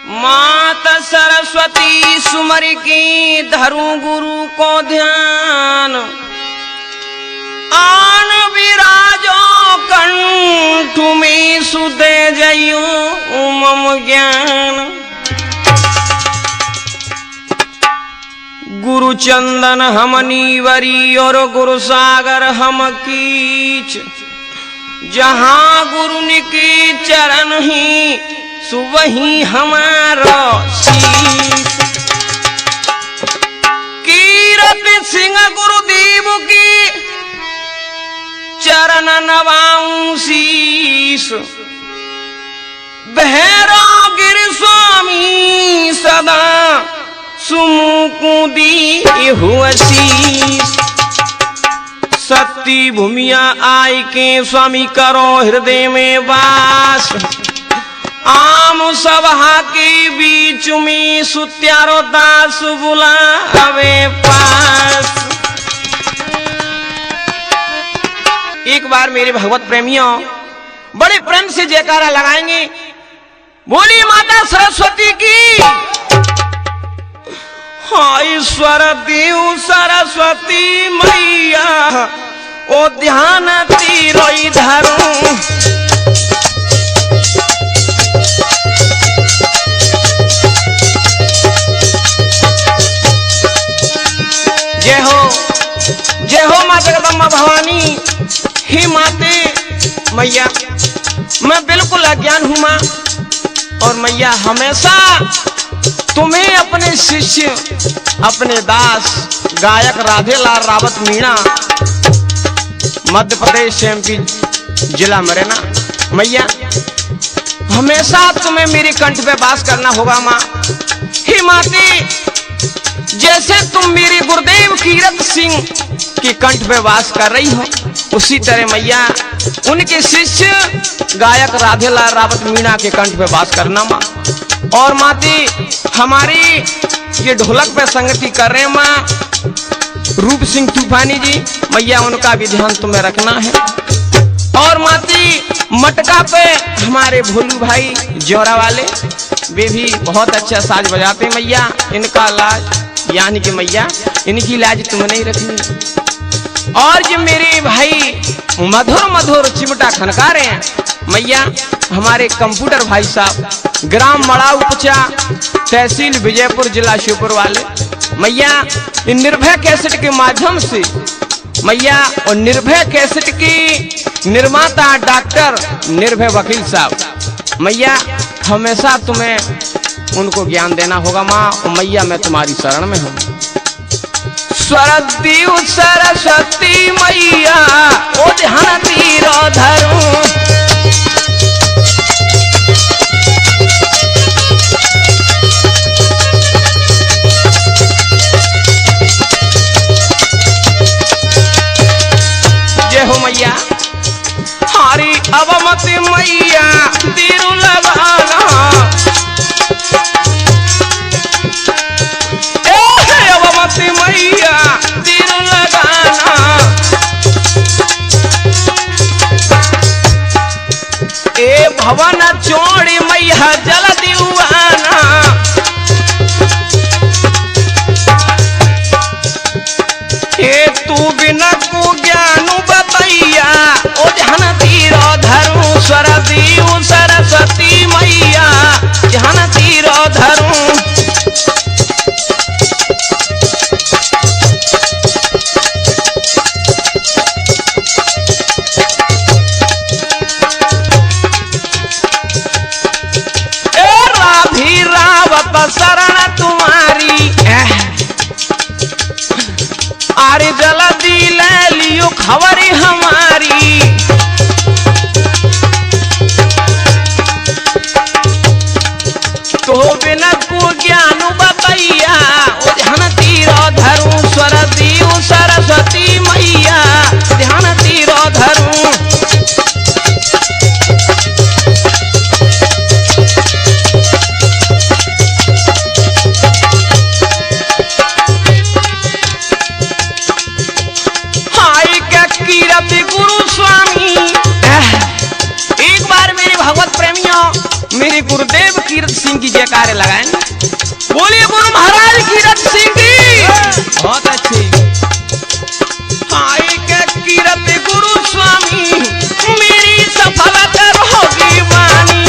माता सरस्वती सुमर की धरू गुरु को ध्यान। आन विराजो कंठ में सुदे जयो मम ज्ञान। गुरु चंदन हम नीवरी और गुरु सागर हम कीच। जहां गुरु निकी चरण ही सुवही हमारा शीश। कीरत सिंह गुरुदेव की चरण नवाऊं शीश। भैरव गिर स्वामी सदा सुमुकु दी हुआ शीश। सती भूमिया आई के स्वामी करो हृदय में वास। आम सभा के बीच में सुत्यारो दास बुलावे पास। एक बार मेरे भगवत प्रेमियों बड़े प्रेम से जयकारा लगाएंगे। बोली माता सरस्वती की। ईश्वर देव सरस्वती मैया ओ ध्यान तीरो धरूं। जय हो माँ जगदम्बा भवानी। ही माते मैया मैं बिल्कुल अज्ञान हूं माँ। और मैया हमेशा तुम्हें अपने शिष्य अपने दास गायक राधेलाल रावत मीणा मध्य प्रदेश एमपी जिला मुरैना मैया हमेशा तुम्हें मेरे कंठ पे वास करना होगा माँ। हे माते जैसे तुम मेरे गुरुदेव कीरत सिंह के कंठ पे वास कर रही हो उसी तरह मैया उनके शिष्य गायक राधेलाल रावत मीणा के कंठ पे वास करना माँ। और माते हमारी ये ढोलक पे संगति कर रहे हैं माँ रूप सिंह तूफानी जी मैया उनका भी ध्यान तुम्हें रखना है। और माती मटका पे हमारे भोलू भाई जोरा वाले वे भी बहुत अच्छा साज बजाते हैं मैया। इनका लाज यानी कि मैया इनकी लाज तुम्हें नहीं रखनी। और जो मेरे भाई मधुर मधुर चिमटा खनका रहे हैं मैया हमारे कंप्यूटर भाई साहब ग्राम मड़ा उपचा तहसील विजयपुर जिला श्योपुर वाले मैया निर्भय कैसेट के माध्यम से मैया और निर्भय कैसेट की निर्माता डॉक्टर निर्भय वकील साहब मैया हमेशा तुम्हें उनको ज्ञान देना होगा माँ। और मैया मैं तुम्हारी शरण में हूँ। स्वरदेव सरस्वती मैया ओ ध्यान तीरो धरूं। जय हो मैया। हारी अवमति मैया तीरू लगाना। अवमति मैया तीरू लगाना। ए भवन चोड़ी मैया जल दीवाना। ए तू बिना को ज्ञान बतैया ओ ध्यान तीरो धरूं। स्वरदेव सरस्वती मैया ध्यान तीरो धरूं। ए राधी रावत शरण तुम्हारी। अरे जल्दी ले लियो खबर हमारी। तो बिना को ज्ञान बतैया ओ ध्यान तीरो धरूं। स्वरदेव सरस्वती मैया ध्यान तीरो धरूं। गुरु स्वामी एक बार मेरे भगवत प्रेमियों मेरे गुरुदेव कीरत सिंह की जयकार कार्य लगाएंगे। बोलिए गुरु महाराज कीरत सिंह की। बहुत अच्छी। आई के कीरत गुरु स्वामी मेरी सफल होगी वाणी।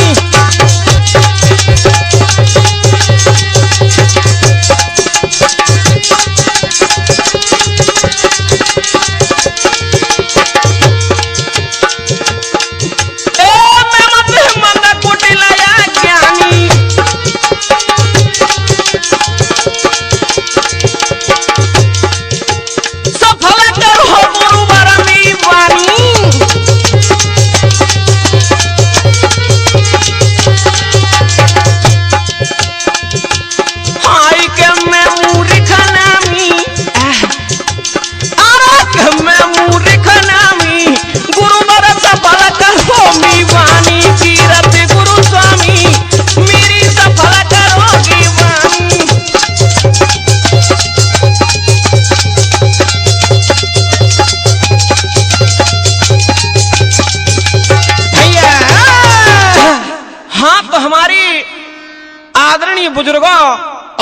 बुजुर्गों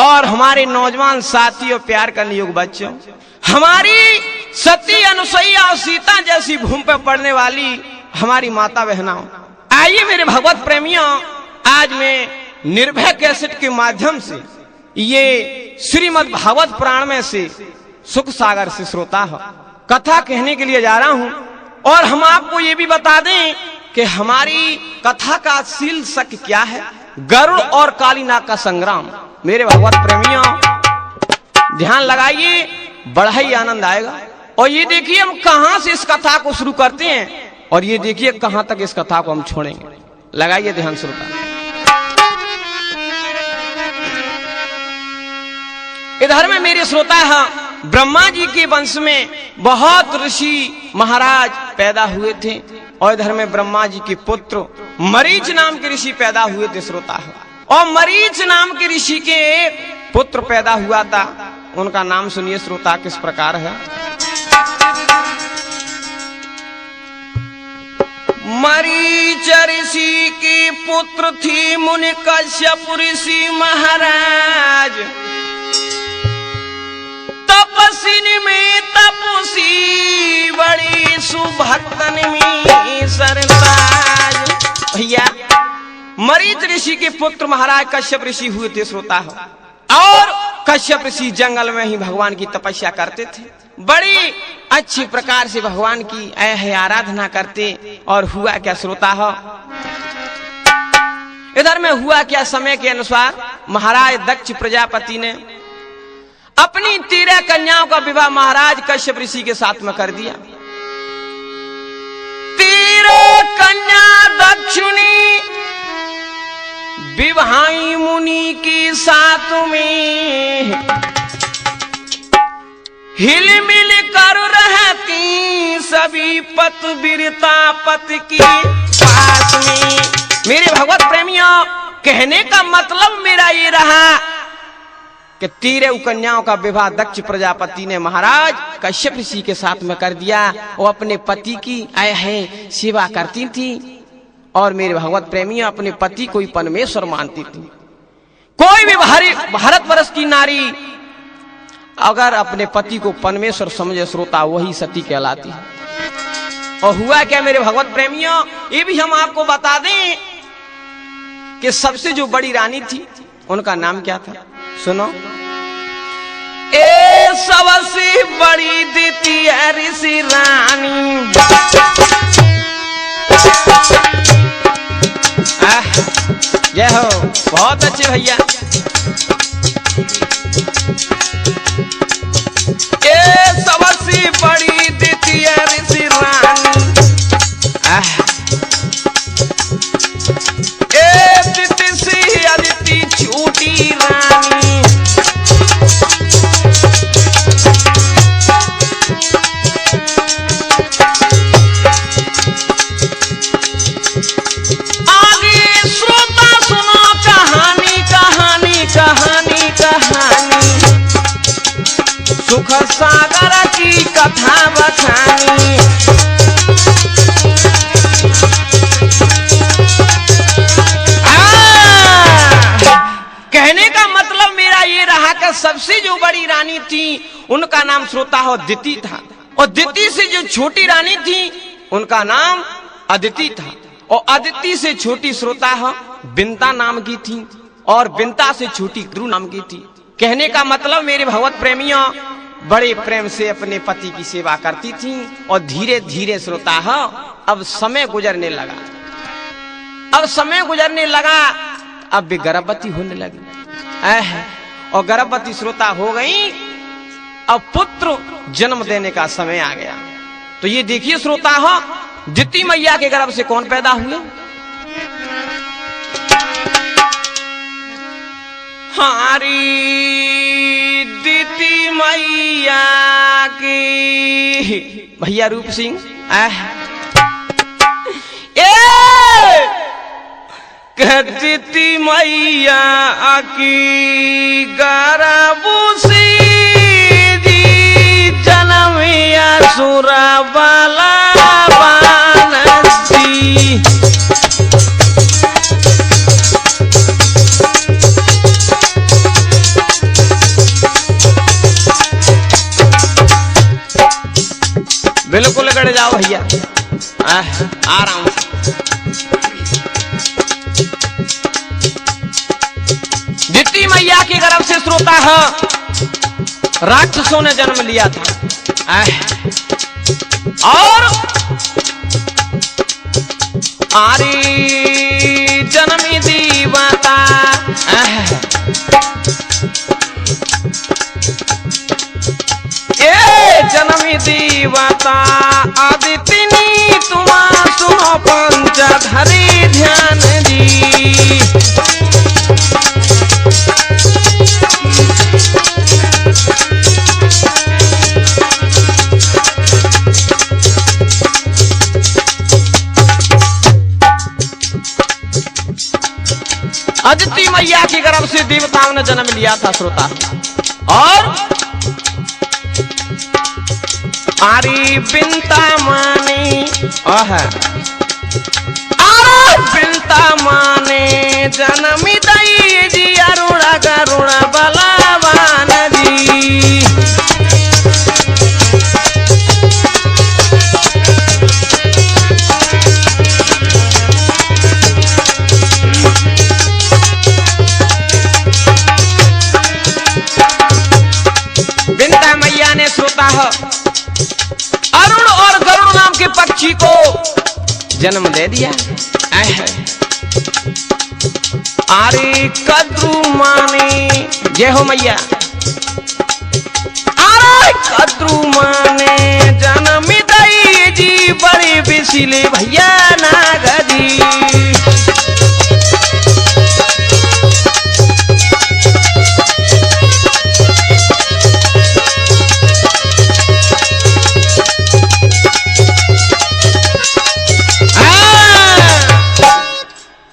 और हमारे नौजवान साथियों, प्यार करने योग्य बच्चों, हमारी सती अनुसुईया और सीता जैसी भूमि पर पड़ने वाली हमारी माता बहनों, आइए मेरे भगवत प्रेमियों, आज मैं निर्भय कैसेट के माध्यम से ये श्रीमद् भागवत पुराण में से सुख सागर से श्रोता हो कथा कहने के लिए जा रहा हूं। और हम आपको ये भी बता दें कि हमारी कथा का शीर्षक क्या है, गरुड़ और कालीनाग का संग्राम। मेरे भगवत प्रेमियों ध्यान लगाइए, बड़ा ही आनंद आएगा। और ये देखिए हम कहां से इस कथा को शुरू करते हैं और ये देखिए कहां तक इस कथा को हम छोड़ेंगे। लगाइए ध्यान श्रोता। इधर में मेरे श्रोता है, ब्रह्मा जी के वंश में बहुत ऋषि महाराज पैदा हुए थे और इधर में ब्रह्मा जी के पुत्र मरीच नाम के ऋषि पैदा हुए थे श्रोता है। और मरीच नाम के ऋषि के एक पुत्र पैदा हुआ था, उनका नाम सुनिए श्रोता किस प्रकार है। मरीच ऋषि की पुत्र थी मुनि कश्यप ऋषि महाराज, तपस्विनी में तपसी बड़ी सुभक्तन में सरताज। भैया मरीच ऋषि के पुत्र महाराज कश्यप ऋषि हुए थे श्रोता हो। और कश्यप ऋषि जंगल में ही भगवान की तपस्या करते थे, बड़ी अच्छी प्रकार से भगवान की आराधना करते। और हुआ क्या श्रोता हो, इधर में हुआ क्या, समय के अनुसार महाराज दक्ष प्रजापति ने अपनी 13 कन्याओं का विवाह महाराज कश्यप ऋषि के साथ में कर दिया। 13 कन्या दक्षिणी विवाही मुनि की साथ में हिल मिल कर रहती सभी पत वीरता पति की पास में। मेरे भगवत प्रेमियों, कहने का मतलब मेरा ये रहा कि 13 कन्याओं का विवाह दक्ष प्रजापति ने महाराज कश्यप ऋषि के साथ में कर दिया। वो अपने पति की सेवा करती थी और मेरे भगवत प्रेमियों अपने पति को ही परमेश्वर मानती थी। कोई भी भारतवर्ष की नारी अगर अपने पति को परमेश्वर समझे श्रोता, वही सती कहलाती है। और हुआ क्या मेरे भगवत प्रेमियों, ये भी हम आपको बता दें कि सबसे जो बड़ी रानी थी उनका नाम क्या था, सुनो। ए सबसे बड़ी द्वितीय ऋषि रानी, जय हो, बहुत अच्छे भैया। ए सबसे बड़ी द्वितीय ऋषि रानी, ए द्वितीय से अदिति छोटी रानी, आगे श्रोता सुनो कहानी कहानी। जो बड़ी रानी थी उनका नाम श्रोता हो दिति था, और दिति से जो छोटी रानी थी उनका नाम अदिति था, और अदिति से छोटी श्रोता हो बिंता नाम की थी, और बिंता से छोटी ध्रुव नाम की थी। कहने का मतलब मेरे भगवत प्रेमियों बड़े प्रेम से अपने पति की सेवा करती थी, और धीरे धीरे श्रोता हो अब समय गुजरने लगा, अब समय गुजरने लगा, अब भी गर्भवती होने लगी, और गर्भवती श्रोता हो गई, अब पुत्र जन्म देने का समय आ गया। तो ये देखिए श्रोता हो दिति मैया के गर्भ से कौन पैदा हुए? हमारी दिति मैया की, भैया रूप सिंह दिति मैया की गर्भ से जन्मिया सुरा वाला बानसी। बिल्कुल गड़ जाओ भैया, आराम से। दिति मैया के गर्भ से श्रोता है राक्षसों ने जन्म लिया था, और आरी जन्मी दीवता जन्मी दीवता आदितिनी तुमा सुनो पंचधरी ध्यान जी। अदिति मैया के गर्भ से देवताओं ने जन्म लिया था श्रोता, और आरी बिंता माने बिंता माने जन्मी दई जी अरुणा गरुणा बलवान जी। बिंता मैया ने श्रोता है अरुण और गरुड़ नाम के पक्षी को जन्म दे दिया। आरे कद्रू माने जय हो मैया, आरे कद्रू माने जन्म दई जी बड़े बिसिले भैया नागजी।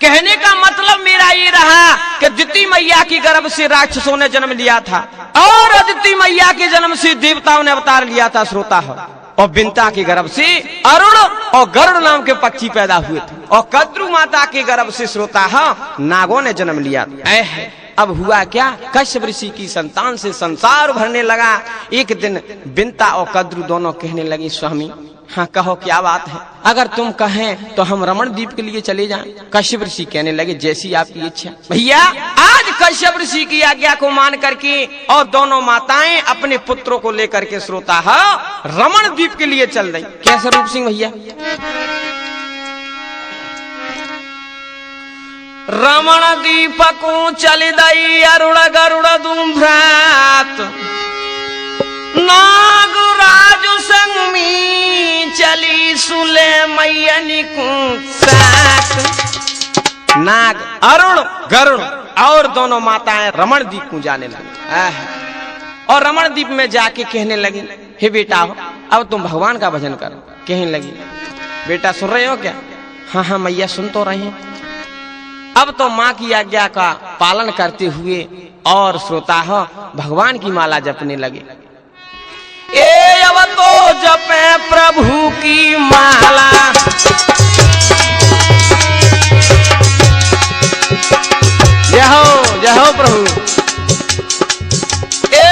कहने का मतलब मेरा ये रहा कि दिति मैया की गर्भ से राक्षसों ने जन्म लिया था, और अदिति मैया के जन्म से देवताओं ने अवतार लिया था श्रोता हो, और बिंता के गर्भ से अरुण और गरुड़ नाम के पक्षी पैदा हुए थे, और कद्रू माता के गर्भ से श्रोता हो नागों ने जन्म लिया था। अब हुआ क्या, कश्यप ऋषि की संतान से संसार भरने लगा। एक दिन बिंता और कद्रू दोनों कहने लगी स्वामी हाँ कहो क्या बात है, अगर तुम कहें तो हम रमण द्वीप के लिए चले जाएं। कश्यप ऋषि कहने लगे जैसी आपकी इच्छा। भैया आज कश्यप ऋषि की आज्ञा को मान करके और दोनों माताएं अपने पुत्रों को लेकर के श्रोता है रमण द्वीप के लिए चल रही। कैसे रूप सिंह भैया? रमण द्वीप को चल दई अरुण गरुड़ दूम भ्रात, नागराज संग में चली सुले मैयनी को साथ। नाग अरुण गरुड़ और दोनों माताएं रमण द्वीप को जाने लगी, और रमण द्वीप में जाके कहने लगी हे बेटा हो अब तुम भगवान का भजन करो। कहने लगी बेटा सुन रहे हो क्या? हाँ हाँ मैया सुन तो रहे हैं। अब तो माँ की आज्ञा का पालन करते हुए और श्रोता हो भगवान की माला जपने लगे। ए अब तो जपे प्रभु की माला, जय हो प्रभु। ए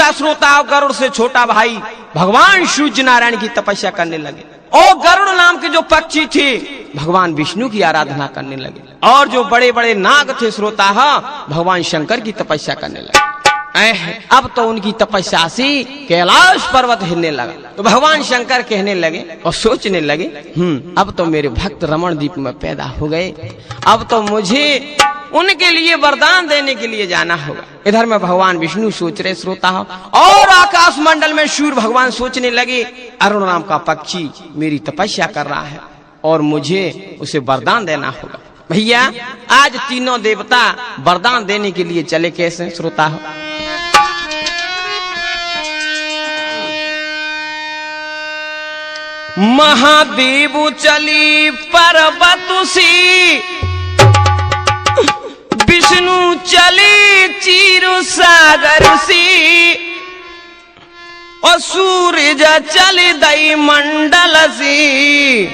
देवता श्रोता और गरुड़ से छोटा भाई भगवान सूर्य नारायण की तपस्या करने लगे। और गरुड़ नाम के जो पक्षी थे भगवान विष्णु की आराधना करने लगे। और जो बड़े बड़े नाग थे श्रोता भगवान शंकर की तपस्या करने लगे। अब तो उनकी तपस्या से कैलाश पर्वत हिलने लगा। तो भगवान शंकर कहने लगे और सोचने लगे अब तो मेरे भक्त रमण द्वीप में पैदा हो गए, अब तो मुझे उनके लिए वरदान देने के लिए जाना होगा। इधर में भगवान विष्णु सोच रहे श्रोता और आकाश मंडल में सूर्य भगवान सोचने लगे अरुण नाम का पक्षी मेरी तपस्या कर रहा है और मुझे उसे वरदान देना होगा। भैया आज तीनों देवता वरदान देने के लिए चले। कैसे श्रोता महादेव चली पर्वत सी, विष्णु चली चीरु सागर सी, और सूरज चली दई मंडल सी,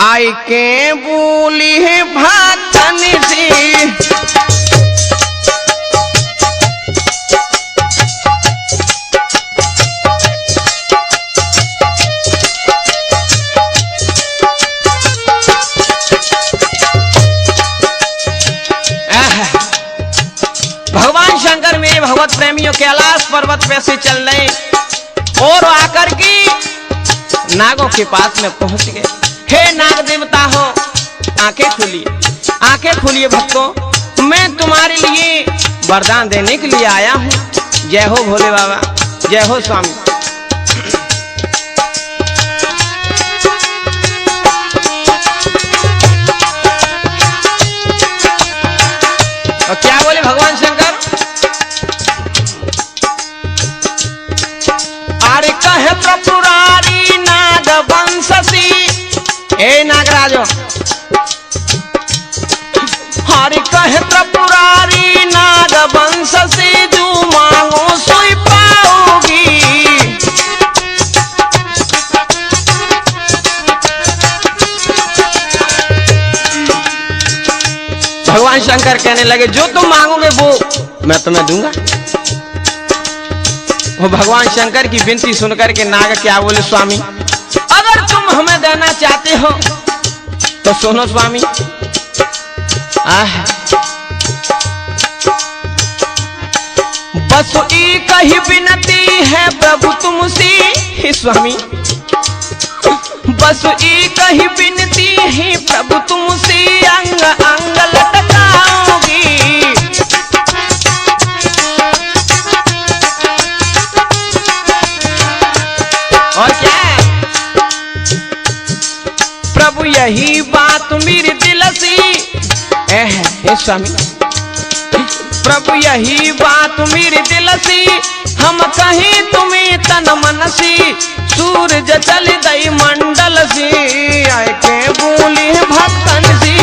आई के बोली है भक्तन सी। भगवान शंकर मेरे भगवत प्रेमियों कैलाश पर्वत पे से चल रहे और आकर के नागों के पास में पहुंच गए। हे नाग देवता हो आंखें खोलिए, आंखें खोलिए भक्तों, मैं तुम्हारे लिए वरदान देने के लिए आया हूँ। जय हो भोले बाबा, जय हो स्वामी। और क्या बोले भगवान शंकर, अरे कहे त्रिपुरारी नाग वंशसी, ए नागराजो, हरि कहे त्रिपुरारी नाग वंशसी, जो मांगो सोई पाओगी। भगवान शंकर कहने लगे जो तुम मांगोगे वो मैं तुम्हें दूंगा। वो भगवान शंकर की विनती सुनकर के नाग क्या बोले, स्वामी अगर तुम हमें देना चाहते हो तो सुनो स्वामी। बस एक ही विनती है प्रभु तुमसे स्वामी, बस एक ही विनती है प्रभु तुमसे, अंग अंग लटकाओगी। और क्या प्रभु यही बात मेरे दिल से स्वामी, प्रभु यही बात मेरे दिल से, हम कहीं तुम्हें तन मन से, सूरज चल दई मंडल से, आए के बोली भक्तन से।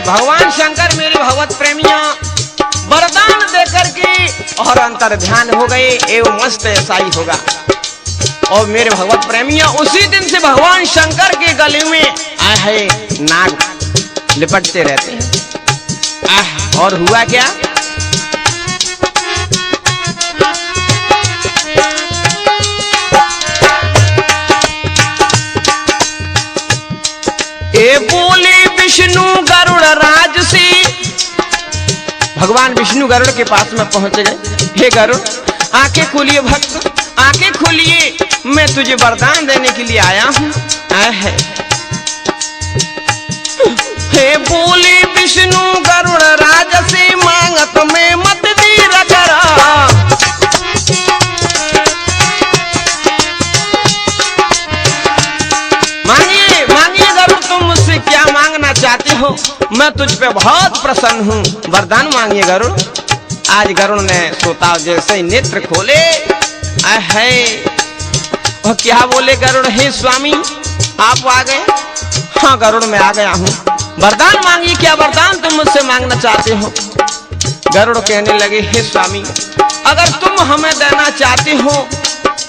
भगवान शंकर मेरे भगवत प्रेमियों वरदान देकर के और अंतर ध्यान हो गए एवं मस्त ऐसा ही होगा। और मेरे भगवत प्रेमियों उसी दिन से भगवान शंकर के गले में है नाग लिपटते रहते हैं। और हुआ क्या, ए बोले विष्णु गरुड़ राज से, भगवान विष्णु गरुड़ के पास में पहुंच गए। हे गरुड़ आंखें खोलिए भक्त, आंखें खोलिए, मैं तुझे वरदान देने के लिए आया हूँ। हे बोले विष्णु गरुड़ राज से, मांगत में मत देर करा, मांगिए मांगिए गरुड़ तुम मुझसे क्या मांगना चाहते हो, मैं तुझ पे बहुत प्रसन्न हूँ, वरदान मांगिए गरुड़। आज गरुड़ ने सोता जैसे ही नेत्र खोले है और क्या बोले गरुड़, हे स्वामी आप आ गए, हाँ गरुड़ में आ गया हूँ, वरदान मांगी, क्या वरदान तुम मुझसे मांगना चाहते हो? गरुड़ कहने लगे, हे स्वामी, अगर तुम हमें देना चाहते हो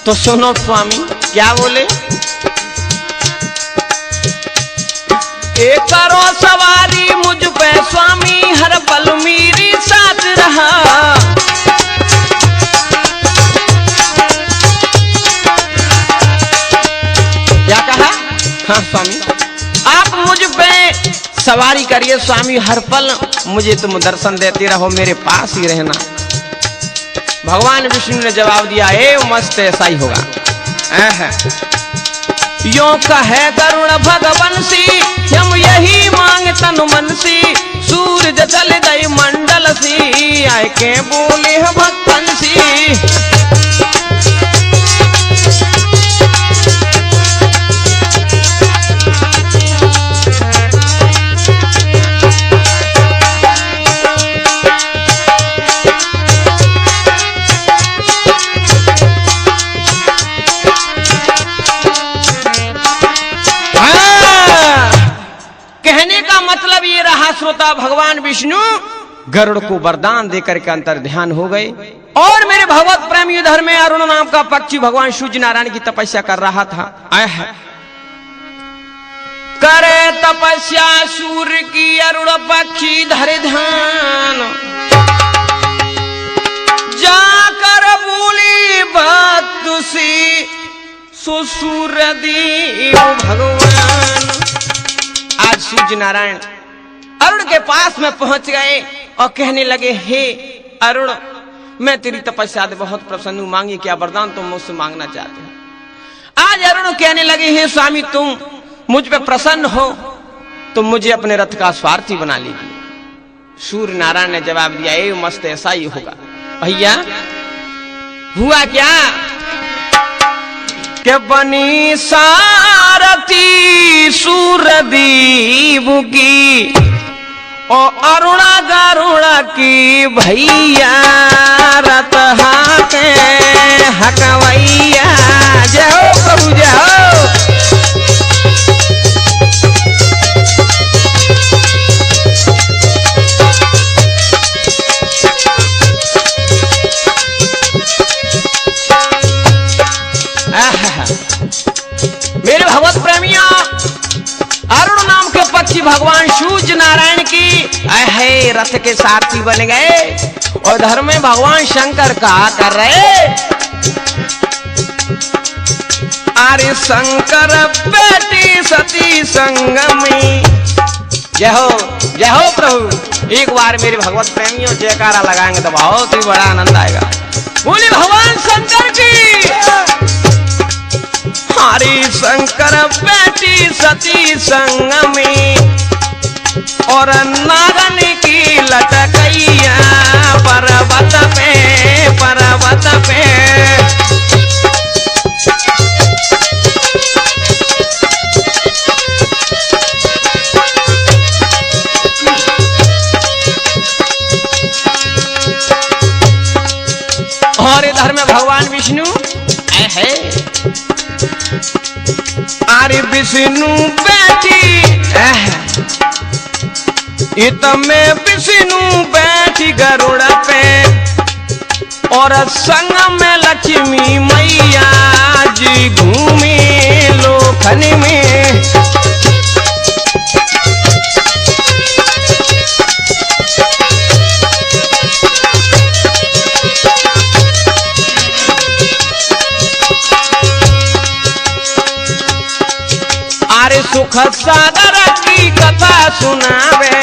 तो सुनो स्वामी। क्या बोले? एक करो सवारी मुझ पे स्वामी, हर पल मेरी साथ रहा। क्या कहा? हाँ स्वामी, आप मुझ पे सवारी करिए स्वामी, हर पल मुझे तुम दर्शन देते रहो, मेरे पास ही रहना। भगवान विष्णु ने जवाब दिया, ए मस्त, ऐसा ही होगा। यो कहे गरुड़ भगवंशी, हम यही मांग तनु मनसी, सूरज चल गई मंडल सी, आए के बोले भक्तन सी। मतलब ये रहा श्रोता, भगवान विष्णु गरुड़ को वरदान देकर के अंतर ध्यान हो गए। और मेरे भगवत प्रेमी इधर में अरुण नाम का पक्षी भगवान सूर्य नारायण की तपस्या कर रहा था। करे तपस्या सूर्य की, अरुण पक्षी धरे ध्यान, जाकर बोली बात सी सूर्य देव भगवान। आज सूर्य नारायण अरुण के पास में पहुंच गए और कहने लगे, हे अरुण, मैं तेरी तपस्या से बहुत प्रसन्न हूं, मांगी क्या वरदान तुम मुझसे मांगना चाहते हो? आज अरुण कहने लगे, हे स्वामी, तुम मुझ पे प्रसन्न हो तो मुझे अपने रथ का स्वार्थी बना लीजिए। सूर्य नारायण ने जवाब दिया, ए मस्त, ऐसा ही होगा। भैया हुआ क्या के बनी सारथी सूरदीप की और अरुणा गरुड़ा की भैया, रत हाके हकवैया। जय हो प्रभु, जय हो। मेरे भगवत प्रेमियों, अरुण नाम के पक्षी भगवान सूर्य नारायण की है रथ के सारथी बन गए। और धर्म में भगवान शंकर कहा कर रहे, अरे शंकर बेटी सती संगमी। जय हो प्रभु। एक बार मेरे भगवत प्रेमियों जयकारा लगाएंगे तो बहुत ही बड़ा आनंद आएगा। बोले भगवान शंकर की। हरि शंकर बेटी सती संगमी और नागन की लटकैया, पर्वत पे और इधर में भगवान विष्णु है। अरे विष्णु बैठी में विष्णु बैठी गरुड़ पे और संग में लक्ष्मी मैया जी घूमी लोखन में। अरे सुख सागर की कथा सुनावे,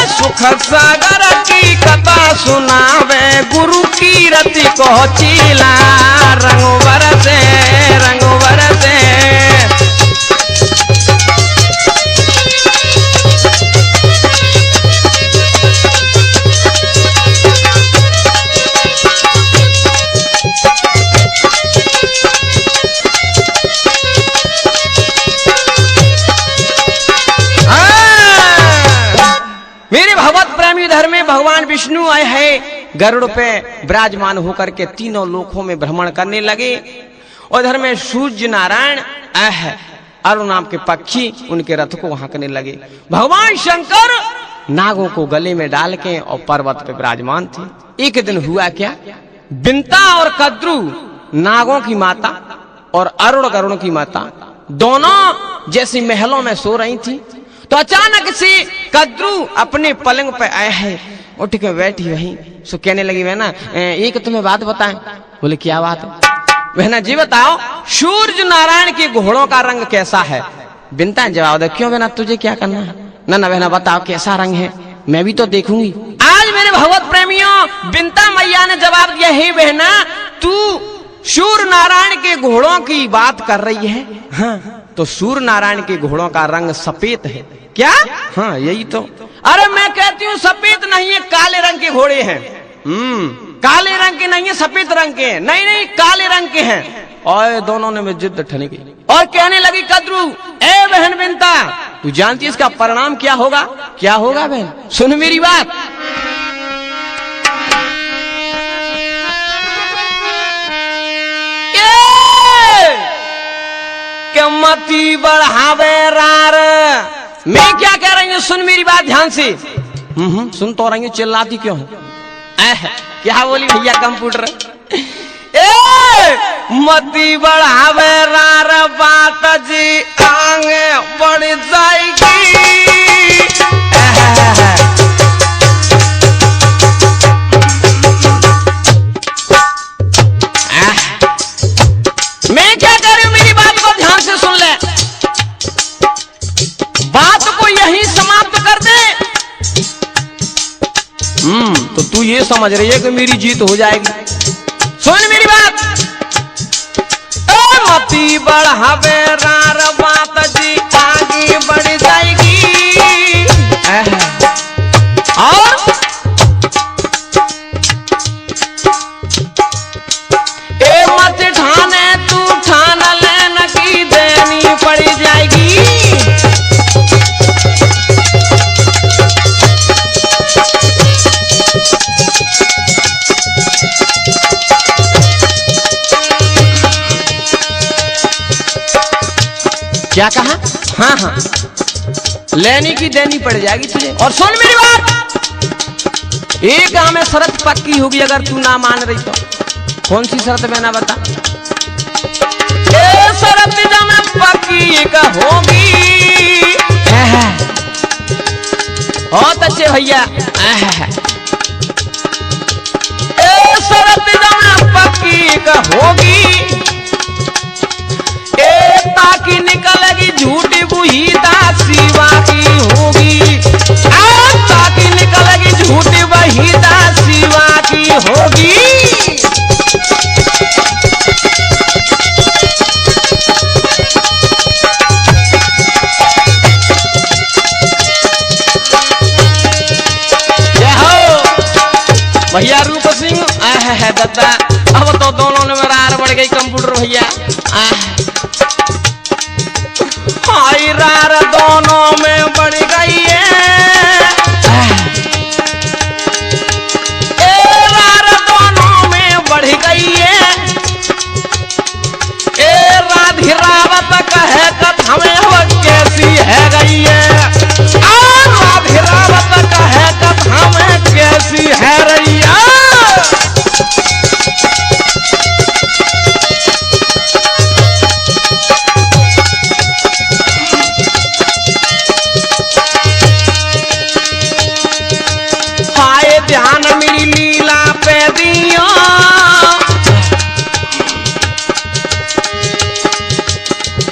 सुख सागर की कथा सुनावे, गुरु की रति को चीला रंग बरसे रंग बरसे। धर्म में भगवान विष्णु आए हैं गरुड़ पे विराजमान होकर के तीनों लोकों में भ्रमण करने लगे। और धर्म में सूर्य नारायण अरुण नाम के पक्षी उनके रथ को हाँकने लगे। भगवान शंकर नागों को गले में डाल के और पर्वत पे विराजमान थे। एक दिन हुआ क्या, बिंता और कद्रू नागों की माता और अरुण गरुण की माता दोनों जैसी महलों में सो रही थी, तो अचानक से कद्रू अपने पलंग पे आया है, उठ के बैठी वहीं। सो कहने लगी बहना एक तुम्हें बात बताएं। बोले क्या बात है? बहना जी बताओ, सूर्य नारायण के घोड़ों का रंग कैसा है? बिंता जवाब दे, क्यों बहना तुझे क्या करना है? ना बहना बताओ कैसा रंग है, मैं भी तो देखूंगी। आज मेरे भगवत प्रेमियों बिंता मैया ने जवाब दिया, हे बहना तू सूर्य नारायण के घोड़ों की बात कर रही है? हाँ, तो सूर्य नारायण के घोड़ों का रंग सफेद है। क्या? हाँ यही तो। अरे मैं कहती हूँ सफेद नहीं है, काले रंग के घोड़े हैं। काले रंग के नहीं है, सफेद रंग के हैं। नहीं काले रंग के हैं। और दोनों ने में जिद ठनी गई और कहने लगी कद्रू, ए बहन बिंता तू जानती है इसका परिणाम क्या होगा? क्या होगा बहन? सुन मेरी बात। के मती बढ़ावे रार। मैं क्या कह रही हूँ, सुन मेरी बात ध्यान से। सुन तो रही हूँ, चिल्लाती क्यों है? क्या बोली भैया कंप्यूटर? मती बढ़ावे रार बात जी आगे बढ़ जाएगी। मैं क्या कह रही हूं, मेरी बात को ध्यान से सुन ले। बात को यहीं समाप्त कर दे। तो तू ये समझ रही है कि मेरी जीत हो जाएगी? सुन मेरी बात। मती बढ़ावे रार बात जी आगे बढ़ जाएगी। और ए मत ठाने तू ठान लेने की देनी पड़ जाएगी। क्या कहा? हाँ लेनी की देनी पड़ जाएगी तुझे। और सुन मेरी बात, एक गांव में शर्त पक्की होगी, अगर तू ना मान रही तो। कौन सी शर्त मैंने बता? ए शर्त जब पक्की का होगी। बहुत अच्छे भैया। ए शर्त जब पक्की का होगी, ताकि निकलेगी झूठी बुही दासीवा की होगी। ताकि निकलेगी झूठी बुही दासीवा की होगी। भैया रूप सिंह है दत्ता। अब तो दोनों ने मेरा आर बढ़ गई कंप्यूटर भैया। रार दोनों में बढ़ गई है। रार दोनों में बढ़ गई है। राधी रावत कहे कथ हमें वो कैसी है गई है। राधी रावत कहे कथ हमें कैसी है रही है। ध्यान मेरी लीला पे दियो।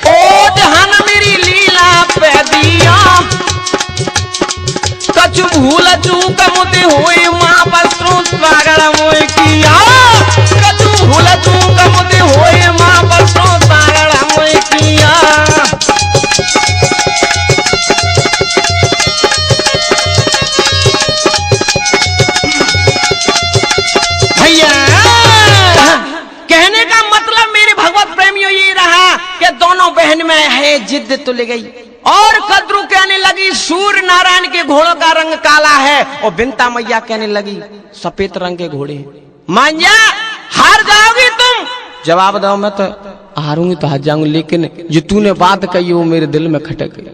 ओ ध्यान मेरी लीला पे दियो। कछु भूल चूक मुझे हुई माँ पसरू सागर मोह किया। कछु भूल चूक मुझे हुई माँ पसरू सागर मोह किया। कहने का मतलब मेरे भगवत प्रेमियों ये रहा कि दोनों बहन में है जिद तो ले गई। और कद्रू कहने लगी सूर्य नारायण के घोड़ों का रंग काला है, और बिंता मैया कहने लगी सफेद रंग के घोड़े। मान जा हार जाओगी तुम, जवाब दो, मैं तो हारूंगी तो हार जाऊंगी, लेकिन जो तूने बात कही वो मेरे दिल में खटक गई।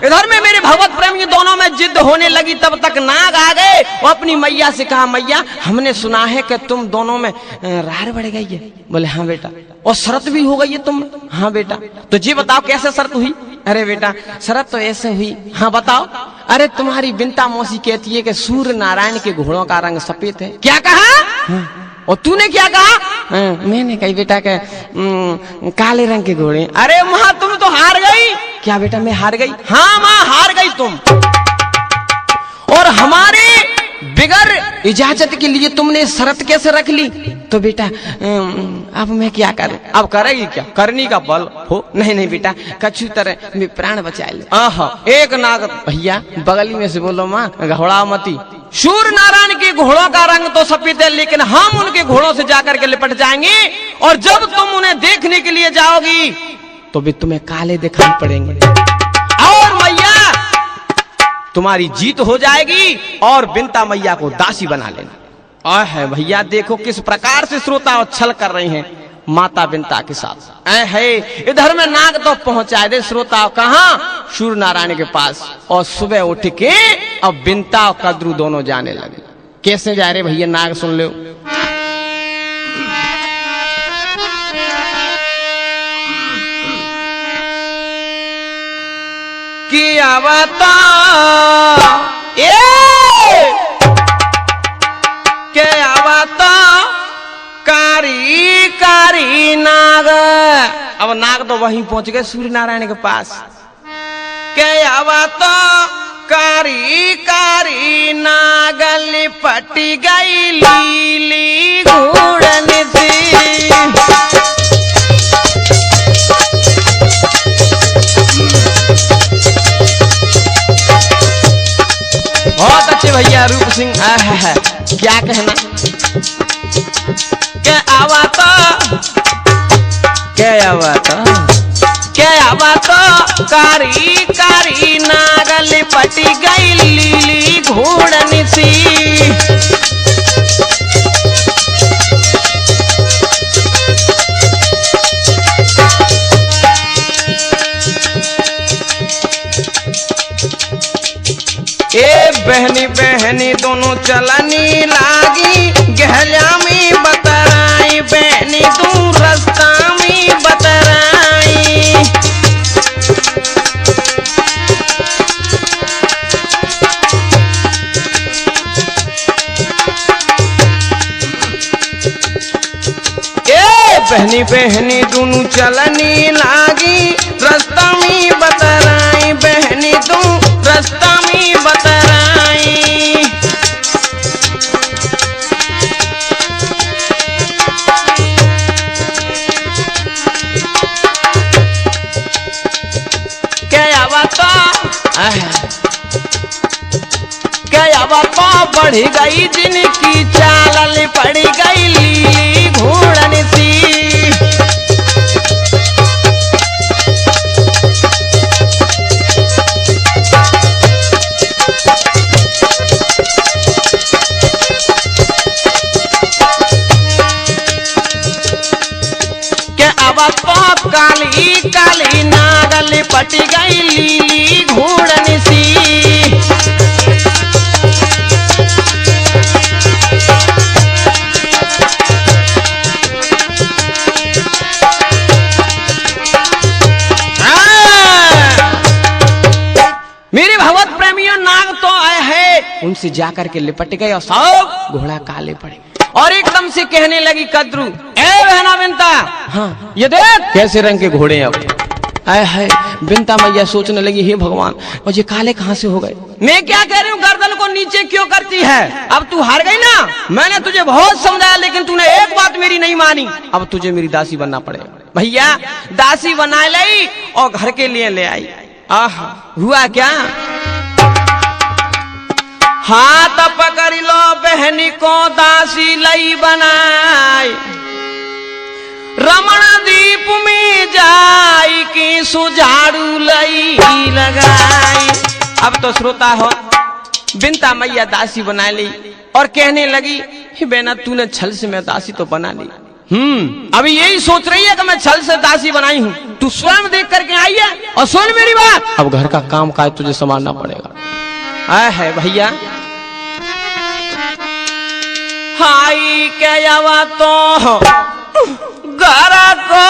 इधर में मेरे भगवत प्रेमी दोनों में जिद होने लगी, तब तक नाग आ गए। वो अपनी मैया से कहा, मैया हमने सुना है कि तुम दोनों में रार बढ़ गई है। बोले हाँ बेटा, और शरत भी हो गई है तुम? हाँ बेटा। तो जी बताओ कैसे शरत हुई? अरे बेटा शरत तो ऐसे हुई। हाँ बताओ। अरे तुम्हारी बिंता मौसी कहती है कि सूर्य नारायण के घोड़ों का रंग सफेद है। क्या कहा? और तूने क्या कहा? मैंने कही बेटा के काले रंग के घोड़े। अरे माँ तुम तो हार गई। क्या बेटा मैं हार गई? हाँ माँ हार गई तुम, और हमारे बिगर इजाजत के लिए तुमने शर्त कैसे रख ली? तो बेटा अब मैं क्या करूं? अब करेगी क्या? करनी का बल हो। नहीं नहीं बेटा, कछु तरह में प्राण बचा ले। आहा, एक नाग भैया बगली में से बोलो, माँ घोड़ा मती। सूर्य नारायण के घोड़ों का रंग तो सफेद है, लेकिन हम उनके घोड़ों से जाकर के लिपट जाएंगे, और जब तुम उन्हें देखने के लिए जाओगी तो भी तुम्हें काले दिखाई पड़ेंगे, और मैया तुम्हारी जीत हो जाएगी, और बिंता मैया को दासी बना लेना। है भैया देखो किस प्रकार से श्रोता छल कर रहे हैं माता बिंता के साथ। है इधर में नाग तो पहुंचाए दे श्रोता कहां? सूर्य नारायण के पास। और सुबह उठ के अब बिंता और कद्रू दोनों जाने लगे। कैसे जा रहे भैया नाग सुन लो। किया बता क्या बता कारी कारी नाग। अब नाग तो वहीं पहुंच गए सूर्य नारायण के पास। क्या बता कारी कारी नाग लिपट गई लीली घूड़न सी। बहुत अच्छे भैया रूप सिंह। क्या कहना? क्या आवता क्या आवता क्या आवता कारी कारी नाग लिपट गई लीली घूड़न सी। ए बहनी बहनी दोनों चलनी लागी, गहला में बतराई बहनी तू रास्ता में बतराई। ए बहनी बहनी दोनों चलनी लागी, रास्ता में बतराई बहनी तू रास्ता में बतराई। क्या बता क्या बता बढ़ गई जिनकी चाल पड़ गई लीली घूड़न सी। काली काली नाग लिपट गई लीली घूड़न सी। मेरे भगवत प्रेमियों नाग तो आए हैं, उनसे जाकर के लिपट गए और सब घोड़ा काले पड़े, और एकदम से कहने लगी कद्रू, ए बहना बिंता, हाँ ये देख कैसे रंग के घोड़े हैं। अब आए है बिंता मैया सोचने लगी, हे भगवान और ये काले कहां से हो गए? मैं क्या कह रही हूँ, गर्दन को नीचे क्यों करती है? अब तू हार गई ना। मैंने तुझे बहुत समझाया, लेकिन तूने एक बात मेरी नहीं मानी। अब तुझे मेरी दासी बनना पड़ेगा। भैया दासी बना लाई और घर के लिए ले आई। आह हुआ क्या? हाथ पकड़ लो बहनी को दासी लई बनाई, रमण दीप में जाई की सुझाड़ू लई लगाई। अब तो श्रोता हो बिंता मैया दासी बना ली और कहने लगी, हे बेना तूने छल से मैं दासी तो बना ली, अभी यही सोच रही है कि मैं छल से दासी बनाई हूँ। तू स्वयं देख करके आई है और सुन मेरी बात। अब घर का काम काज तुझे संभालना पड़ेगा। है भैया हाई क्या तो घर को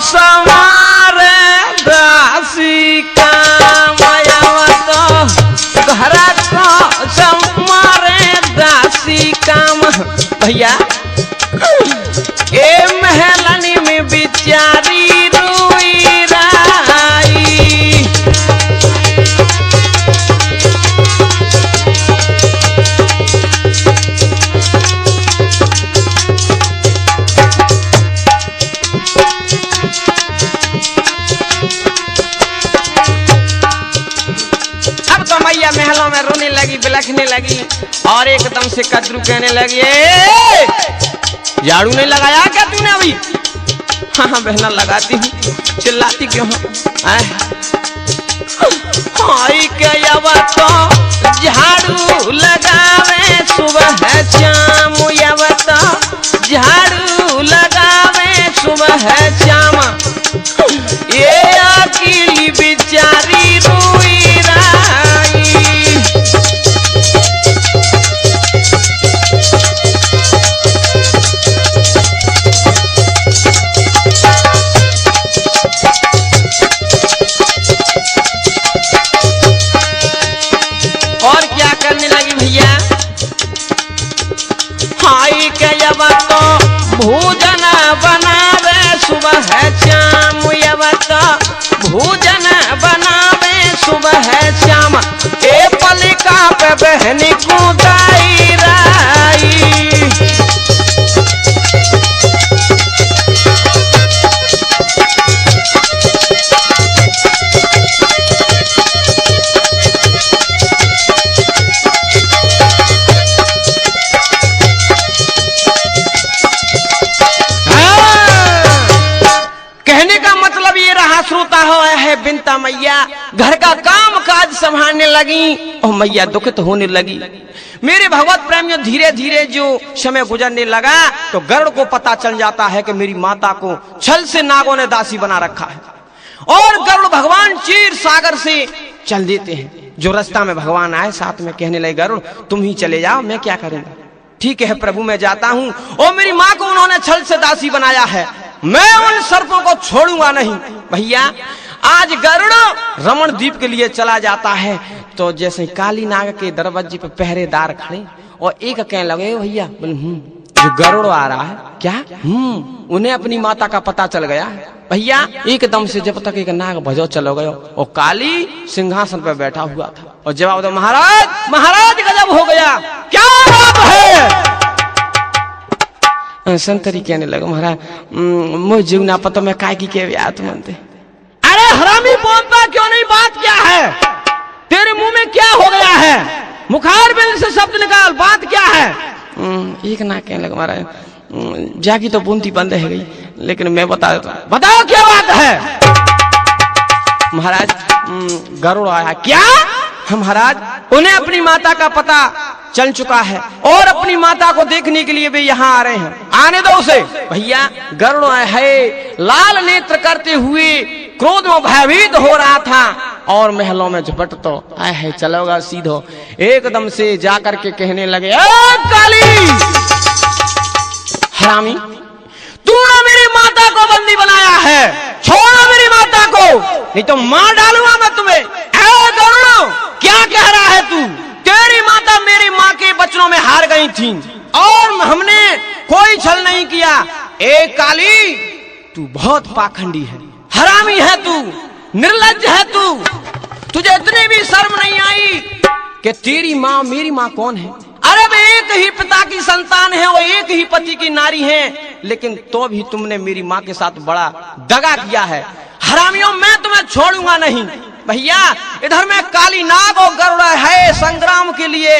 संवारे दासी काम तो घर को संवारे दासी काम। भैया ए महलनी में बिचारी रोई राई। अब तो मैया महलों में रोने लगी, बिलखने लगी और एकदम से कद्रू कहने लगी, झाड़ू नहीं लगाया क्या तूने अभी? हाँ बहना लगाती हूँ, चिल्लाती क्यों हो? हाय क्या तो झाड़ू लगावे सुबह शाम, झाड़ू लगावे सुबह शाम, ये अकेली बेचारी रोई राई। तो भोजन बनावे सुबह शाम, भोजन बनावे सुबह शाम, ए पलिका पे बहनी को दाई राई। श्रोता हो है बिनता मैया घर का काम काज संभालने लगी और मैया दुखित होने लगी। मेरे भगवत प्रेमियों धीरे धीरे जो समय गुजरने लगा तो गरुड़ को पता चल जाता है कि मेरी माता को छल से नागों ने दासी बना रखा है और गरुड़ भगवान क्षीर सागर से चल देते हैं। जो रास्ता में भगवान आए साथ में कहने लगे, गरुड़ तुम ही चले जाओ, मैं क्या करूंगा? ठीक है प्रभु मैं जाता हूँ। और मेरी माँ को उन्होंने छल से दासी बनाया है, मैं उन सर्पों को छोड़ूंगा नहीं। भैया आज गरुड़ रमण द्वीप के लिए चला जाता है तो जैसे काली नाग के दरवाजे पे पहरेदार खड़े और एक कहने लगे, भैया जो गरुड़ आ रहा है क्या? उन्हें अपनी माता का पता चल गया है। भैया एकदम से जब तक एक नाग भजो चलो गयो और काली सिंहासन पर बैठा हुआ था और जवाब दो, महाराज महाराज गजब हो गया, क्या बात है? संतरी कहने लगा, महाराज मुझे ना पता मैं काय की बात मानते। अरे हरामी बोलता क्यों नहीं, बात क्या है? तेरे मुंह में क्या हो गया है? मुखार बिल से शब्द निकाल, बात क्या है? एक ना कहने लगा, महाराज जागी तो बुनती बंद है गई, लेकिन मैं बता देता हूं, बताओ क्या बात है? महाराज गरुड़ आया। क्या? महाराज उन्हें अपनी माता का पता चल चुका है और अपनी माता को देखने के लिए वे यहाँ आ रहे हैं, आने दो उसे। भैया गरुड़ है लाल नेत्र करते हुए क्रोध में भयभीत हो रहा था और महलों में झपट तो आए है चलोगा सीधो एकदम से जाकर के कहने लगे, काली हरामी तूने मेरी माता को बंदी बनाया है, छोड़ो मेरी माता को नहीं तो मार डालूंगा मैं तुम्हें। गरुड़ क्या कह रहा है तू? तेरी माता मेरी माँ के वचनों में हार गई थी और हमने कोई छल नहीं किया। ए काली तू बहुत पाखंडी है, हरामी है तू, निर्लज्ज है तू, तुझे इतनी भी शर्म नहीं आई कि तेरी माँ मेरी माँ कौन है? अरे वे एक ही पिता की संतान है और एक ही पति की नारी है, लेकिन तो भी तुमने मेरी माँ के साथ बड़ा दगा किया है। हरामियों मैं तुम्हें छोड़ूंगा नहीं। भैया इधर में काली नाग और गरुड़ है संग्राम के लिए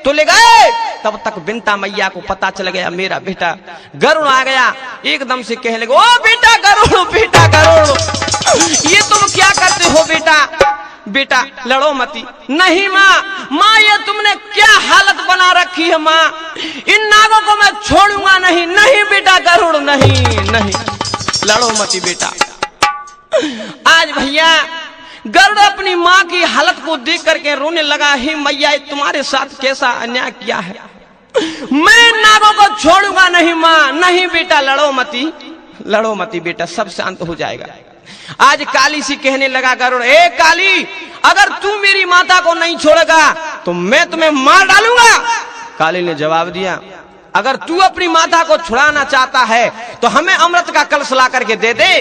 तो ले गए, तब तक बिनता मैया को पता चल गया मेरा बेटा गरुड़ आ गया। एकदम से कहने लगे, ओ बेटा गरुड़, बेटा गरुड़ ये तुम क्या करते हो? बेटा बेटा लड़ो मती। नहीं माँ, माँ ये तुमने क्या हालत बना रखी है माँ, इन नागों को मैं छोड़ूंगा नहीं। नहीं बेटा गरुड़, नहीं नहीं, लड़ो मत बेटा। आज भैया गरुड़ अपनी माँ की हालत को देख करके रोने लगा, हे मैया तुम्हारे साथ कैसा अन्याय किया है, मैं नागों को छोड़ूंगा नहीं माँ, नहीं बेटा लड़ो मती बेटा, सब शांत हो जाएगा। आज काली सी कहने लगा गरुड़, ए काली अगर तू मेरी माता को नहीं छोड़ेगा तो मैं तुम्हें मार डालूंगा। काली ने जवाब दिया, अगर तू अपनी माता को छुड़ाना चाहता है तो हमें अमृत का कलश ला करके दे दे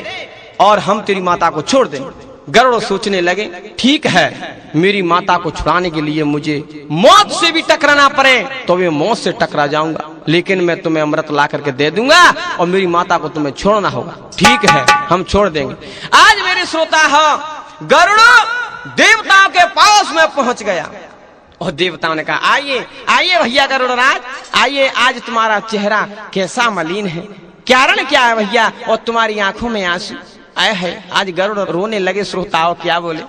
और हम तेरी माता को छोड़ दें। गरुड़ सोचने लगे, ठीक है मेरी माता को छुड़ाने के लिए मुझे मौत से भी टकराना पड़े तो मैं मौत से टकरा जाऊंगा, लेकिन मैं तुम्हें अमृत ला करके दे दूंगा और मेरी माता को तुम्हें छोड़ना होगा। ठीक है हम छोड़ देंगे। आज मेरे श्रोता हो, गरुड़ देवताओं के पास में पहुंच गया और देवताओं ने कहा, आइए आइए भैया गरुड़ राज, आइए, आज तुम्हारा चेहरा कैसा मलिन है, कारण क्या है भैया, और तुम्हारी आंखों में आंसू आए है। आज गरुड़ रोने लगे। श्रोताओं क्या बोले,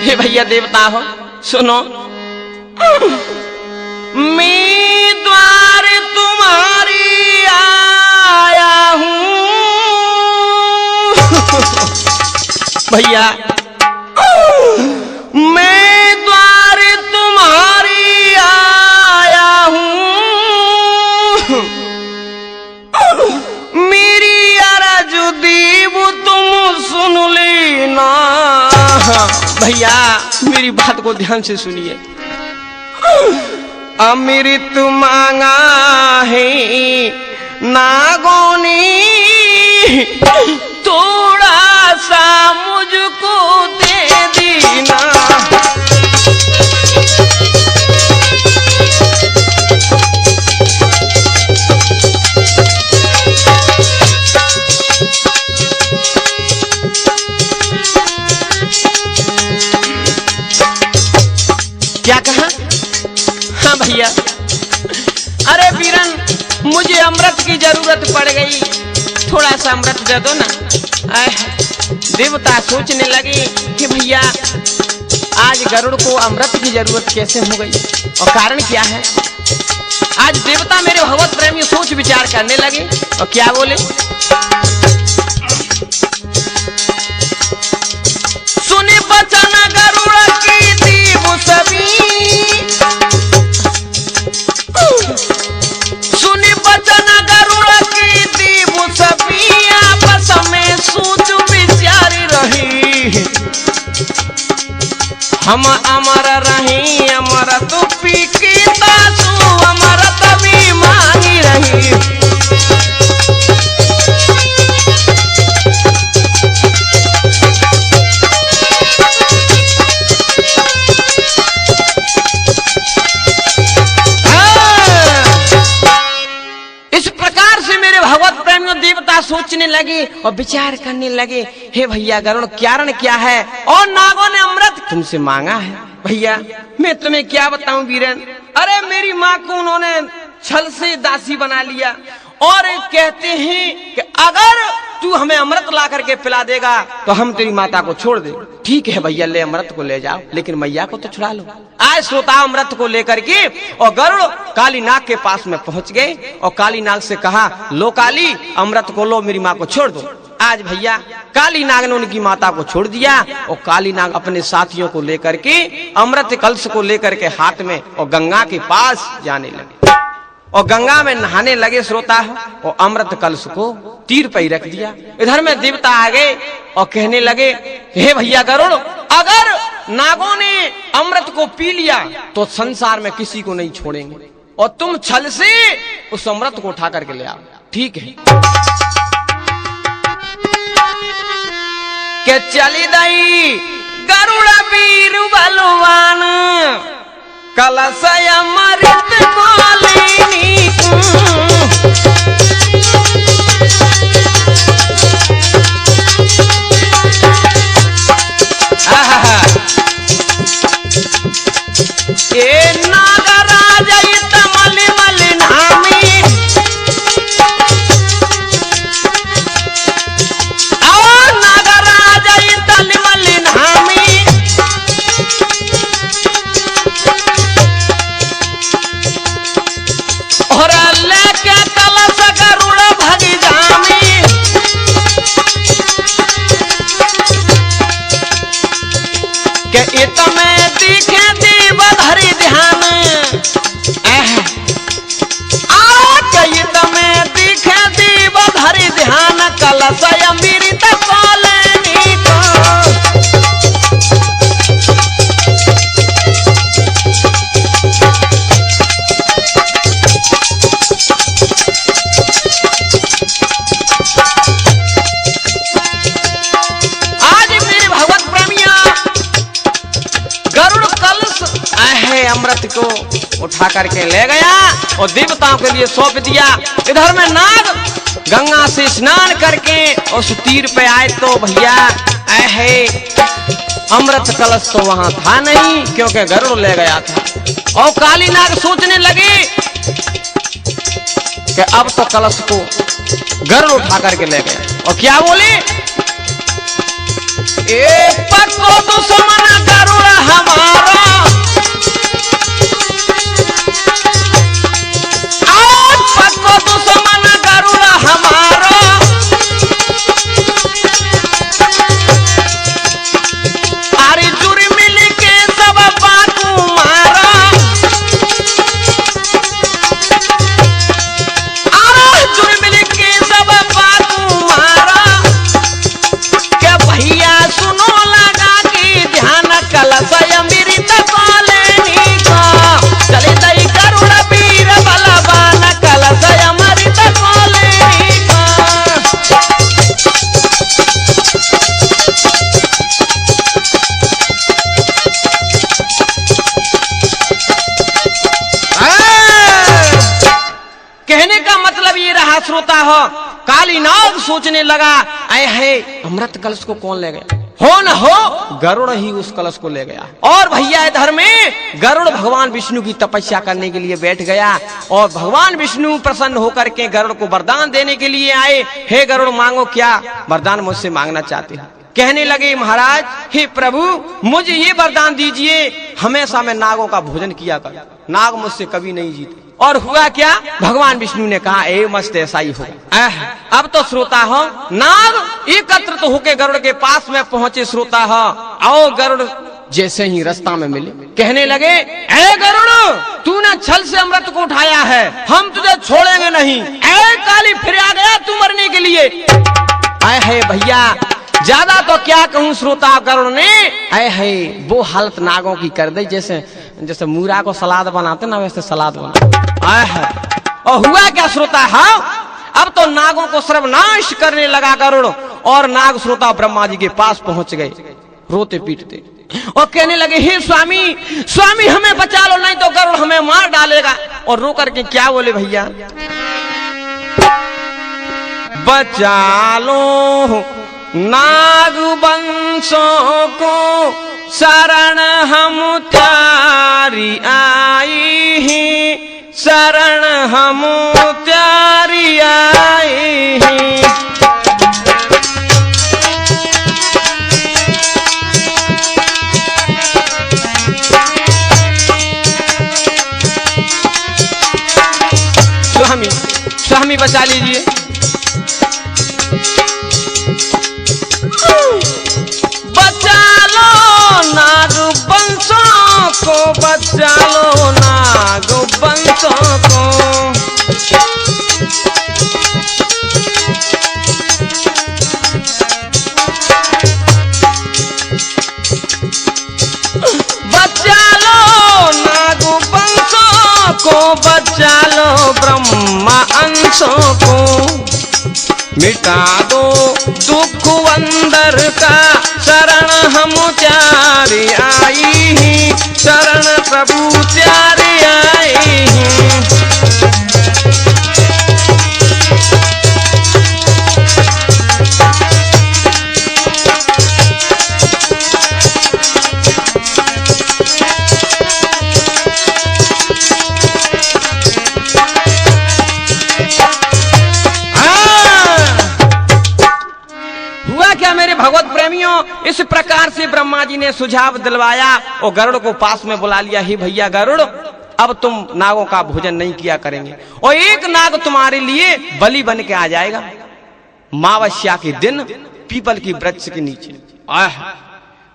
हे भैया देवता हो सुनो, मैं द्वार तुम्हारी आया हूं भैया, मैं द्वार तुम्हारी आया हूं, मेरी अर्ज दीब तुम सुन लेना। भैया मेरी बात को ध्यान से सुनिए, अमृत मांगा है नागों ने, थोड़ा सा मुझको दे देना। क्या कहा? हाँ भैया, अरे वीरन मुझे अमृत की जरूरत पड़ गई, थोड़ा सा अमृत दे दो ना। देवता सोचने लगे कि भैया आज गरुड़ को अमृत की जरूरत कैसे हो गई और कारण क्या है। आज देवता मेरे भगवत प्रेमी सोच विचार करने लगे और क्या बोले, सुने बचन गरुड़ की दीव सभी, सुने बचन गरुड़ की दीव सभी, आपस में सोच विचार रही, हम अमर रही अमरत पी के तासु अमरत भी मांगी रही। देवता सोचने लगे और विचार करने लगे, हे भैया गरुड़ कारण क्या है और नागों ने अमृत तुमसे मांगा है। भैया मैं तुम्हें क्या बताऊं वीरन, अरे मेरी माँ को उन्होंने छल से दासी बना लिया और कहते हैं कि अगर तू हमें अमृत ला करके पिला देगा तो हम तेरी माता को छोड़ दे। ठीक है भैया ले अमृत को ले जाओ, लेकिन मैया को तो छुड़ा लो। आज श्रोता अमृत को लेकर के और गरुड़ काली नाग के पास में पहुंच गए और काली नाग से कहा, लो काली अमृत को लो, मेरी माँ को छोड़ दो। आज भैया काली नाग ने उनकी माता को छोड़ दिया और काली नाग अपने साथियों को लेकर के अमृत कलश को लेकर के हाथ में और गंगा के पास जाने लगे और गंगा में नहाने लगे। श्रोता और अमृत कलश को तीर पर ही रख दिया। इधर में देवता आ गए और कहने लगे, हे भैया गरुड़ अगर नागों ने अमृत को पी लिया तो संसार में किसी को नहीं छोड़ेंगे और तुम छल से उस अमृत को उठा करके ले आओ। ठीक है के चली दई गरुड़ वीर बलवान, कलश अमृत को लेनी ए नागराज मलि मलि नामी, नागराज मलि मलि नामी, कलश है अमृत को उठा करके ले गया और देवताओं के लिए सौंप दिया। इधर में नाग गंगा से स्नान करके उस तीर पे आए तो भैया है अमृत कलश तो वहां था नहीं, क्योंकि गरुड़ ले गया था। और काली नाग सोचने लगे कि अब तो कलश को गरुड़ उठा करके ले गए। और क्या बोले, ए पक्को दुश्मन गरुड़ हमारा, पक्को दुश्मन गरुड़ हमारा, अरे जुरी मिल के सब बाकू मारा, अरे जुरी मिल के सब बाकू मारा, क्या भैया सुनो लगा के ध्यान कलश अमृत को लेनी का, चले दई गरुड़ वीर बलवान कलश अमृत को लेनी का। कहने का मतलब ये रहा श्रोता हो, काली नाग सोचने लगा आए है अमृत कलश को कौन ले गया, हो न हो गरुड़ ही उस कलश को ले गया। और भैया इधर में गरुड़ भगवान विष्णु की तपस्या करने के लिए बैठ गया और भगवान विष्णु प्रसन्न होकर के गरुड़ को वरदान देने के लिए आए। हे गरुड़ मांगो, क्या वरदान मुझसे मांगना चाहते हैं? कहने लगे महाराज हे प्रभु मुझे ये वरदान दीजिए, हमेशा मैं नागों का भोजन किया कर, नाग मुझसे कभी नहीं जीते। और हुआ क्या, भगवान विष्णु ने कहा ए मस्त ऐसा ही होगा। अब तो श्रोता हो नाग एकत्रित तो होके गरुड़ के पास में पहुंचे। श्रोता हो आओ गरुड़ जैसे ही रास्ता में मिले कहने लगे ए गरुड़ तूने छल से अमृत को उठाया है, हम तुझे छोड़ेंगे नहीं। ए काली फिर आ गया तू मरने के लिए। आए है भैया ज्यादा तो क्या कहूँ श्रोता, गरुड़ ने आए है वो हालत नागों की कर दी जैसे जैसे मूरा को सलाद बनाते ना वैसे सलाद बना। आए है और हुआ क्या श्रोता, हाँ अब तो नागों को सर्वनाश करने लगा गरुड़। और नाग श्रोता ब्रह्मा जी के पास पहुंच गए रोते पीटते और कहने लगे हे स्वामी स्वामी हमें बचा लो नहीं तो गरुड़ हमें मार डालेगा। और रो करके क्या बोले भैया, बचा लो नाग वंशों को शरण हम त्यारी आई ही, शरण हम त्यारी आई ही। स्वामी स्वामी बचा लीजिए। बचा लो नाग वंशों को, बचा लो नाग वंशों को, बचा लो नाग वंशों को, बचा लो ब्रह्मा अंशों को, मिटा दो दुख अंदर का, शरण हम त्यारी आई ही, शरण प्रभु त्यारी आई ही। भगवत प्रेमियों इस प्रकार से ब्रह्मा जी ने सुझाव दिलवाया और गरुड़ को पास में बुला लिया। ही भैया गरुड़ अब तुम नागों का भोजन नहीं किया करेंगे और एक नाग तुम्हारे लिए बलि बन के आ जाएगा मावस्या के दिन पीपल की वृक्ष के नीचे।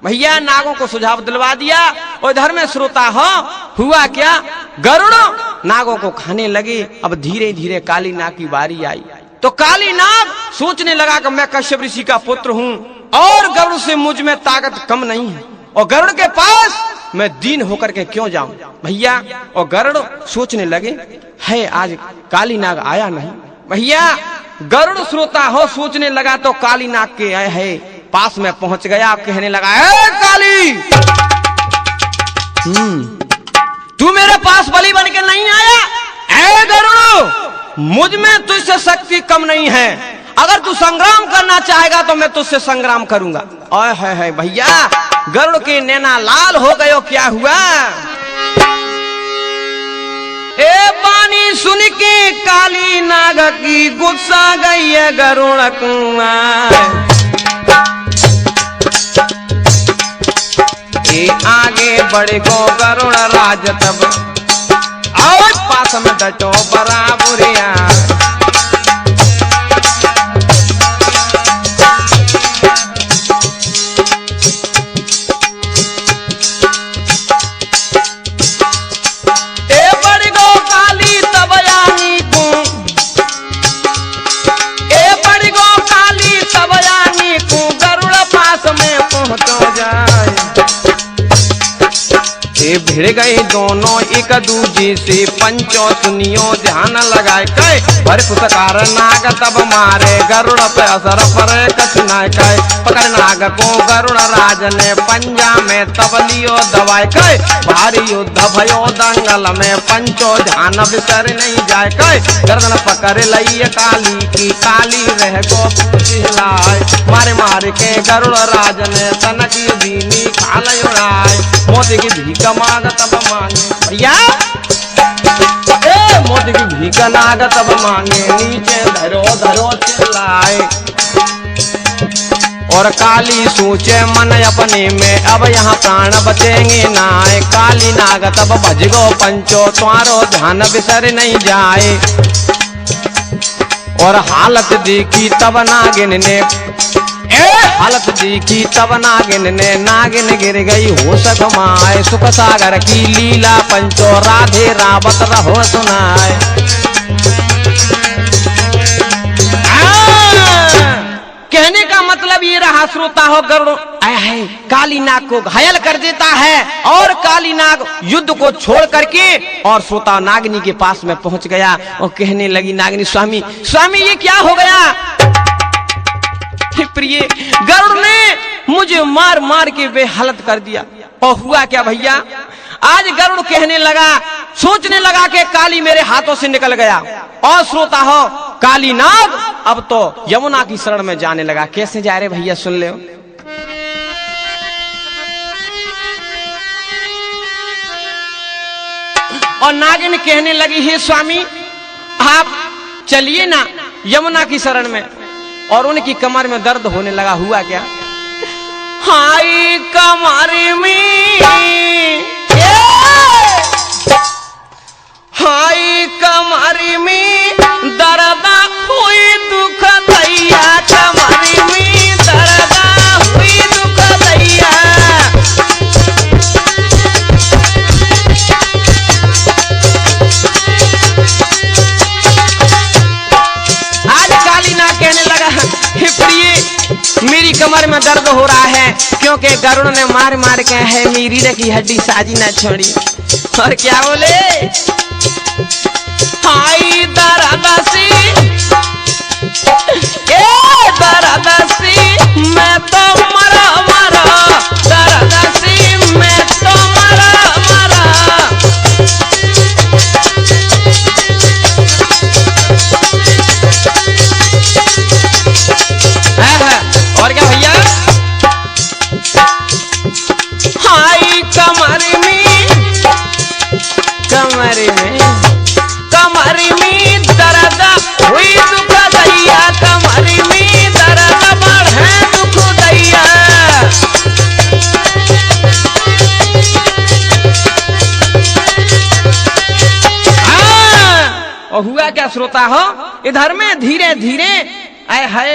भैया नागों को सुझाव दिलवा दिया और इधर में श्रोता हो हुआ क्या, गरुड़ नागों को खाने लगे। अब धीरे धीरे काली नाग की बारी आई तो काली नाग सोचने लगा कि मैं कश्यप ऋषि का पुत्र हूँ और गरुड़ से मुझ में ताकत कम नहीं है और गरुड़ के पास मैं दीन होकर के क्यों जाऊं भैया। और गरुड़ सोचने लगे है आज काली नाग आया नहीं। भैया गरुड़ श्रोता हो सोचने लगा तो काली नाग के है पास में पहुंच गया, कहने लगा ए काली तू मेरे पास बलि बन के नहीं आया? ऐ गरुड़, मुझ में तुझसे शक्ति कम नहीं है। अगर तू संग्राम करना चाहेगा तो मैं तुझसे संग्राम करूंगा। ओए है भैया, गरुड़ के नैना लाल हो गयो, क्या हुआ? ए बानी सुन के काली नाग की गुस्सा गई है गरुड़ कुआं। ए आगे बढ़ गो गरुड़ राज तब, और पास में डटो बराबरिया। भिड़ गए दोनों एक दूजे से, पंचो सुनियो ध्यान लगाए कहे। पर पुसकार नाग तब मारे, गरुड़ पे असर परे कछ न कहे। पकड़ नाग को गरुड़ राज ने पंजा में तब लियो दवाए कहे। भारी युद्ध भयो दंगल में, पंचो ध्यान बिसर नहीं जाए कहे। गर्दन पकड़ लई काली की, काली रह गो हिलाए। मारे मार के गरुड़ राज ने तनक दीनी खाल उड़ाए। मोती की भीख मांग तब मांगे भैया, मोती की भीख नाग तब मांगे। नीचे धरो धरो चिल्लाए, और काली सोचे मन अपने में, अब यहाँ प्राण बचेंगे नाय। काली नाग तब भज गो पंचो, तुम्हारो ध्यान बिसर नहीं जाए। और हालत देखी तब नागिन ने, हालत देखी तब नागिन ने, नागिन गिर गई होश गमाए। सुख सागर की लीला पंचो, राधे रावत रहो सुनाए। कहने का मतलब ये रहा श्रोता हो, गरुड़ आया है, काली नाग को घायल कर देता है, और काली नाग युद्ध को छोड़ करके और श्रोता नागिनी के पास में पहुंच गया। और कहने लगी नागिनी, स्वामी स्वामी ये क्या हो गया? प्रिय, गरुड़ ने मुझे मार मार के बेहालत कर दिया। और हुआ क्या भैया? आज गरुड़ कहने लगा, सोचने लगा कि काली मेरे हाथों से निकल गया। और श्रोता हो, काली नाग अब तो यमुना की शरण में जाने लगा। कैसे जा रहे भैया, सुन ले। और नागिन कहने लगी, हे स्वामी आप चलिए ना यमुना की शरण में। और उनकी कमर में दर्द होने लगा। हुआ क्या? हाय कमर में, हाय कमर में दर्द हुई दुख दैया। कमर में दर्द हुई दुख दैया। आज काली नाग कहने लगा, हे प्रिय मेरी कमर में दर्द हो रहा है, क्योंकि गरुड़ ने मार मार के है मेरी रीढ़ की हड्डी साजी न छोड़ी। और क्या बोले? हाय दर्द से, दर्द से मैं तो मरा मरा। दर्द से मैं तो मरा मरा। और क्या भैया? हाय कमर में, कमर में, कमर में दर्द हुई दुख दैया। कमर में दर्द बढ़े दुख दैया। और हुआ क्या श्रोता हो? इधर में धीरे धीरे आए हाय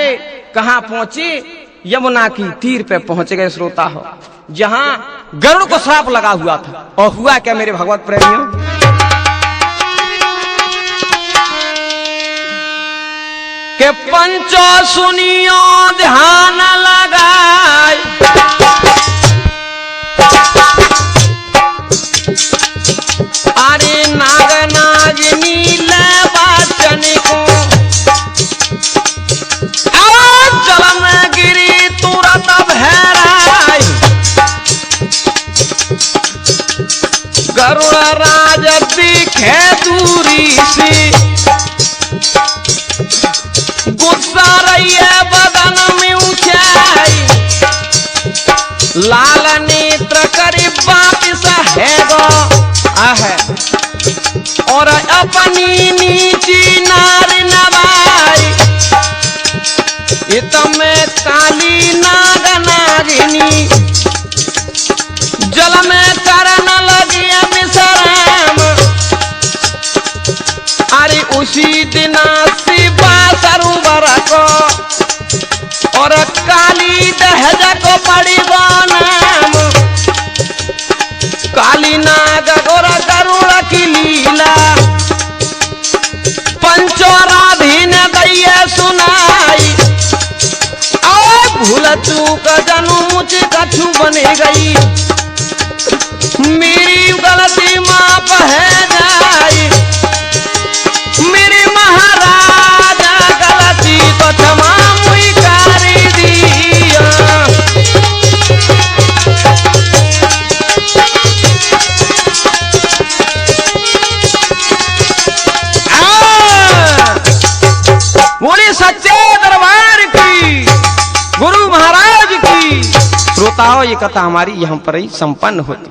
कहाँ पहुंचे? यमुना की तीर पे पहुंच गए श्रोता हो, जहां गरुड़ को श्राप लगा हुआ था। और हुआ क्या मेरे भगवत प्रेमियों? के पंचो सुनियो ध्यान लगाए। अरे नाग नागिनी ले वाचन को, जल में गिरी तुरंत भैराई। गरुड़ राज दिखे दूरी से गुस्सा रही है बदन में ऊंचाई लाल नेत्र करी वापिस है गो आहे और अपनी नीची नार नवाई में काली नाग नागिनी जल में करन लगी विश्राम अरे उसी दिन शिवा सरोवर को और काली दहज को पड़ी नाम काली नाग और गरुड़ की लीला पंचोराधि ने दैया सुनाई भूल चूक जनू मुझे कछु बने गई मेरी गलती माफ है जाई मेरी महाराजा गलती तो क्षमा मुई करी दिया बोली सच्चे दरबार की गुरु महाराज की। श्रोताओं ये कथा हमारी यहाँ पर ही संपन्न होती।